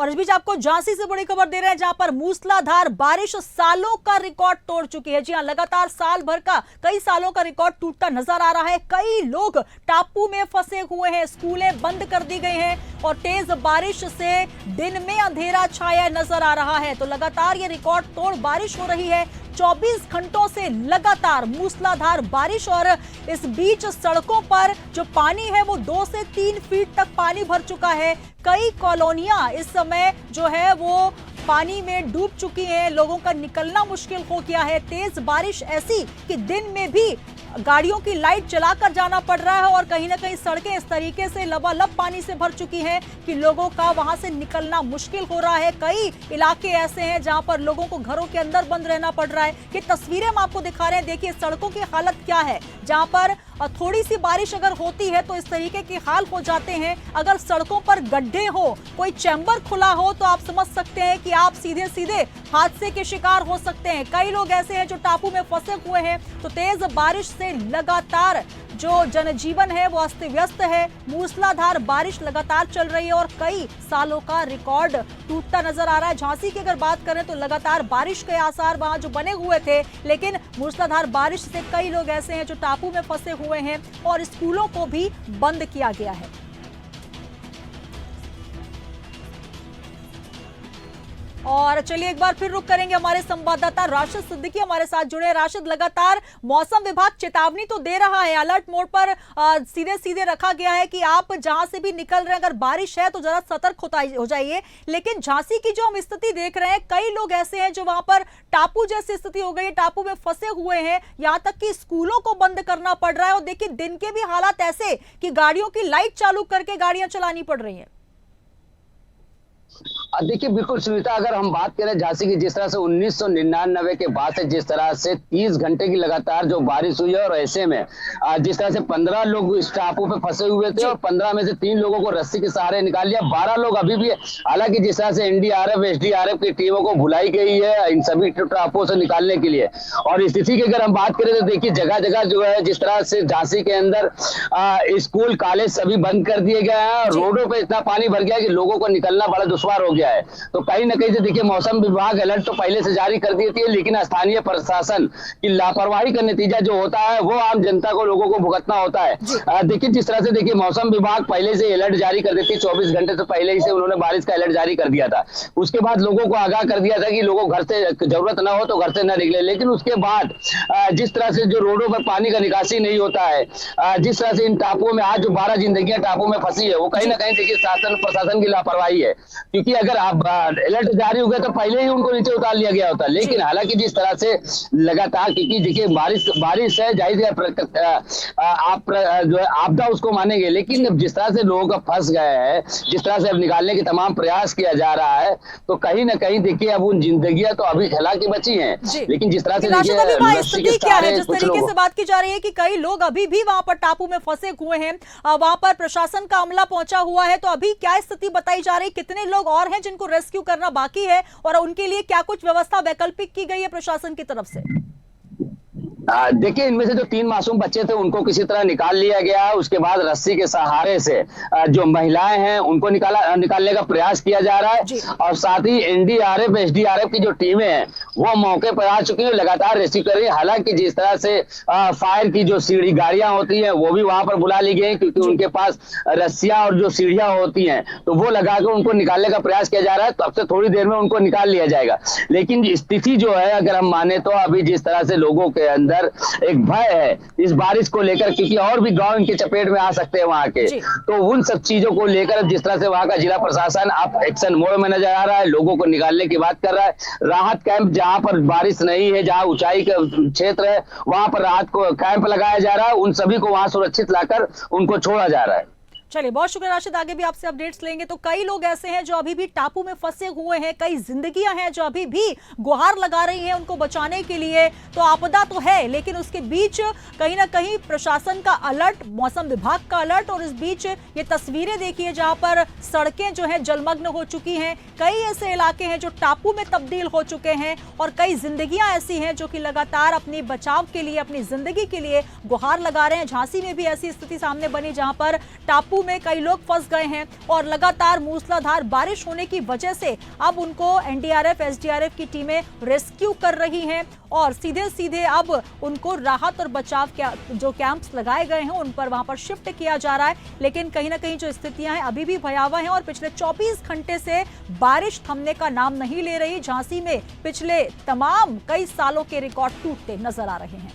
और इस बीच आपको झांसी से बड़ी खबर दे रहे हैं, जहां पर मूसलाधार बारिश सालों का रिकॉर्ड तोड़ चुकी है। जी हां, लगातार साल भर का, कई सालों का रिकॉर्ड टूटता नजर आ रहा है। कई लोग टापू में फंसे हुए हैं, स्कूलें बंद कर दी गई हैं और तेज बारिश से दिन में अंधेरा छाया नजर आ रहा है। तो लगातार ये रिकॉर्ड तोड़ बारिश हो रही है, 24 घंटों से लगातार मूसलाधार बारिश। और इस बीच सड़कों पर जो पानी है वो 2 से 3 फीट तक पानी भर चुका है। कई कॉलोनियां इस समय जो है वो पानी में डूब चुकी हैं, लोगों का निकलना मुश्किल हो गया है। तेज बारिश ऐसी कि दिन में भी गाड़ियों की लाइट जलाकर जाना पड़ रहा है और कहीं ना कहीं सड़कें इस तरीके से लबालब पानी से भर चुकी हैं कि लोगों का वहां से निकलना मुश्किल हो रहा है। कई इलाके ऐसे हैं जहां पर लोगों को घरों के अंदर बंद रहना पड़ रहा है। ये तस्वीरें हम आपको दिखा रहे हैं, देखिए सड़कों की हालत क्या है, जहां पर थोड़ी सी बारिश अगर होती है तो इस तरीके के हाल हो जाते हैं। अगर सड़कों पर गड्ढे हो, कोई चैम्बर खुला हो, तो आप समझ सकते हैं कि आप सीधे सीधे हादसे के शिकार हो सकते हैं। कई लोग ऐसे हैं जो टापू में फंसे हुए हैं। तो तेज बारिश से लगातार जो जनजीवन है वो अस्त व्यस्त है। मूसलाधार बारिश लगातार चल रही है और कई सालों का रिकॉर्ड टूटता नजर आ रहा है। झांसी की अगर बात करें तो लगातार बारिश के आसार वहां जो बने हुए थे, लेकिन मूसलाधार बारिश से कई लोग ऐसे हैं जो टापू में फंसे हुए हैं और स्कूलों को भी बंद किया गया है। और चलिए एक बार फिर रुक करेंगे, हमारे संवाददाता राशिद सिद्दीकी हमारे साथ जुड़े। राशिद, लगातार मौसम विभाग चेतावनी तो दे रहा है, अलर्ट मोड पर सीधे सीधे रखा गया है कि आप जहां से भी निकल रहे हैं अगर बारिश है तो जरा सतर्क हो जाइए। लेकिन झांसी की जो हम स्थिति देख रहे हैं, कई लोग ऐसे हैं जो वहां पर टापू जैसी स्थिति हो गई है, टापू में फंसे हुए हैं, यहां तक कि स्कूलों को बंद करना पड़ रहा है। और देखिए दिन के भी हालात ऐसे कि गाड़ियों की लाइट चालू करके गाड़ियां चलानी पड़ रही हैं। देखिए बिल्कुल सुनीता, अगर हम बात करें झांसी की, जिस तरह से 1999 के बाद से जिस तरह से 30 घंटे की लगातार जो बारिश हुई है और ऐसे में जिस तरह से 15 लोग इस टापू पे फंसे हुए थे और 15 में से 3 लोगों को रस्सी के सहारे निकाल लिया। 12 लोग अभी भी, हालांकि जिस तरह से एनडीआरएफ एसडीआरएफ की टीमों को बुलाई गई है इन सभी टापुओं से निकालने के लिए। और स्थिति की अगर हम बात करें तो देखिए जगह जगह जो है जिस तरह से झांसी के अंदर स्कूल कॉलेज सभी बंद कर दिए गए हैं और रोडों पर इतना पानी भर गया कि लोगों को निकलना बड़ा दुश्वार हो गया है। तो कहीं न कहीं से देखिए मौसम विभाग अलर्ट तो पहले से जारी कर देती है, लेकिन स्थानीय प्रशासन की लापरवाही का नतीजा जो होता है वो आम जनता को, लोगों को भुगतना होता है। देखिए जिस तरह से देखिए मौसम विभाग पहले से अलर्ट जारी कर देती है, 24 घंटे से पहले ही से उन्होंने बारिश का अलर्ट जारी कर दिया था। उसके बाद लोगों को आगाह कर दिया था कि लोगों घर से जरूरत ना हो तो घर से न निकले। लेकिन उसके बाद जिस तरह से जो रोडों पर पानी का निकासी नहीं होता है, जिस तरह से इन टापुओं में आज जो 12 जिंदगियां टापू में फंसी है, वो कहीं ना कहीं देखिए शासन प्रशासन की लापरवाही है। क्योंकि अगर आप अलर्ट जारी हो गया तो पहले ही उनको नीचे उतार लिया गया होता। लेकिन हालांकि जिस तरह से लगातार, क्योंकि देखिए बारिश है, जाहिर है आप जो है आपदा उसको मानेंगे, लेकिन जिस तरह से लोग फंस गए हैं, जिस तरह से अब निकालने की तमाम प्रयास किया जा रहा है, तो कहीं ना कहीं देखिए अब उन जिंदगियां तो अभी हालांकि बची हैं, लेकिन जिस तरह से देखिए क्या है, जिस तरीके से बात की जा रही है कि कई लोग अभी भी वहां पर टापू में फंसे हुए हैं, वहां पर प्रशासन का अमला पहुंचा हुआ है, तो अभी क्या स्थिति बताई जा रही है? कितने लोग और हैं जिनको रेस्क्यू करना बाकी है और उनके लिए क्या कुछ व्यवस्था वैकल्पिक की गई है प्रशासन की तरफ से? देखिए इनमें से जो 3 मासूम बच्चे थे उनको किसी तरह निकाल लिया गया। उसके बाद रस्सी के सहारे से जो महिलाएं हैं उनको निकालने का प्रयास किया जा रहा है। और साथ ही एनडीआरएफ एसडीआरएफ की जो टीमें हैं वो मौके पर आ चुकी हैं, लगातार रेस्क्यू कर रही है। हालांकि जिस तरह से फायर की जो सीढ़ी गाड़ियां होती हैं वो भी वहां पर बुला ली गई, क्योंकि उनके पास रस्सियां और जो सीढ़ियां होती हैं तो वो लगाकर उनको निकालने का प्रयास किया जा रहा है। तो अब से थोड़ी देर में उनको निकाल लिया जाएगा। लेकिन स्थिति जो है अगर हम माने तो अभी जिस तरह से लोगों के अंदर एक भय है इस बारिश को लेकर, क्योंकि और भी गांव इनके चपेट में आ सकते हैं वहां के, तो उन सब चीजों को लेकर जिस तरह से वहां का जिला प्रशासन अब एक्शन मोड में नजर आ रहा है, लोगों को निकालने की बात कर रहा है। राहत कैंप जहां पर बारिश नहीं है, जहां ऊंचाई का क्षेत्र है, वहां पर राहत को कैंप लगाया जा रहा है, उन सभी को वहां सुरक्षित लाकर उनको छोड़ा जा रहा है। चलिए बहुत शुक्रिया राशिद, आगे भी आपसे अपडेट्स लेंगे। तो कई लोग ऐसे हैं जो अभी भी टापू में फंसे हुए हैं, कई जिंदगियां हैं जो अभी भी गुहार लगा रही हैं उनको बचाने के लिए। तो आपदा तो है, लेकिन उसके बीच कहीं ना कहीं प्रशासन का अलर्ट, मौसम विभाग का अलर्ट, और इस बीच ये तस्वीरें देखिए जहां पर सड़कें जो हैं जलमग्न हो चुकी हैं। कई ऐसे इलाके हैं जो टापू में तब्दील हो चुके हैं और कई जिंदगियां ऐसी हैं जो कि लगातार अपने बचाव के लिए, अपनी जिंदगी के लिए गुहार लगा रहे हैं। झांसी में भी ऐसी स्थिति सामने बनी जहां पर टापू टापू में कई लोग फंस गए हैं और लगातार मूसलाधार बारिश होने की वजह से अब उनको एनडीआरएफ, एसडीआरएफ की टीमें रेस्क्यू कर रही हैं और सीधे सीधे अब उनको राहत और बचाव के जो कैंप्स लगाए गए हैं उन पर वहां पर शिफ्ट किया जा रहा है। लेकिन कहीं ना कहीं जो स्थितियां हैं अभी भी भयावह हैं और पिछले 24 घंटे से बारिश थमने का नाम नहीं ले रही। झांसी में पिछले तमाम कई सालों के रिकॉर्ड टूटते नजर आ रहे हैं।